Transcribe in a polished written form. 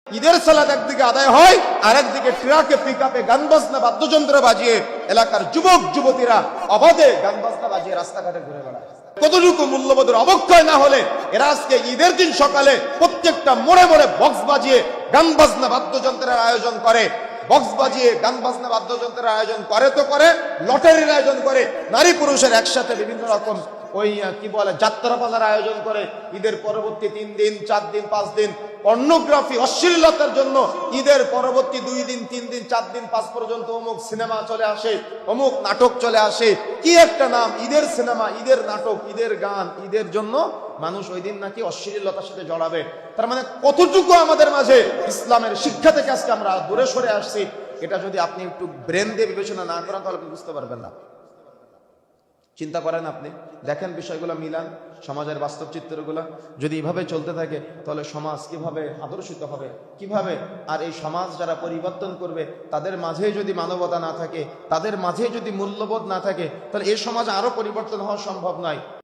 ঈদের সালাত একদিকে আদায় হয় আর একদিকে ট্রাকে পিকআপে গান বাজনা বাদ্যযন্ত্র বাজিয়ে এলাকার যুবক যুবতীরা অবাধে গান বাজনা বাজিয়ে রাস্তাঘাটে ঘুরে বেড়ায়। কতটুকু মূল্যবোধের অবক্ষয় না হলে এরা আজকে ঈদের দিন সকালে প্রত্যেকটা মোড়ে মোড়ে বক্স বাজিয়ে গান বাজনা বাদ্যযন্ত্রের আয়োজন করে, বক্স বাজিয়ে গান বাজনা বাদ্যযন্ত্রের আয়োজন করে তো করে, লটারির আয়োজন করে, নারী পুরুষের একসাথে বিভিন্ন রকম ওই কি বলে যাত্রাপালার আয়োজন করে। ঈদের পরবর্তী 3 দিন 4 দিন 5 দিন পর্নোগ্রাফি অশ্লীলতার জন্য ঈদের পরবর্তী 2 দিন 3 দিন 4 দিন 5 পর্যন্ত অমুক সিনেমা চলে আসে, অমুক নাটক চলে আসে। কি একটা নাম, ঈদের সিনেমা, ঈদের নাটক, ঈদের গান, ঈদের জন্য মানুষ ওই দিন নাকি অশ্লীলতার সাথে জড়াবে। তার মানে কতটুকু আমাদের মাঝে ইসলামের শিক্ষা থেকে আজকে আমরা দূরে সরে আসছি, এটা যদি আপনি একটু ব্রেন দিয়ে বিবেচনা না করেন তাহলে আপনি বুঝতে পারবেন না। চিন্তা করেন, আপনি দেখেন বিষয়গুলো মিলান, সমাজের বাস্তব চিত্রগুলো যদি এভাবে চলতে থাকে তাহলে সমাজ কিভাবে আদর্শিত হবে, কিভাবে? আর এই সমাজ যারা পরিবর্তন করবে তাদের মাঝে যদি মানবতা না থাকে, তাদের মাঝে যদি মূল্যবোধ না থাকে, তাহলে এই সমাজ আরো পরিবর্তন হওয়া সম্ভব নয়।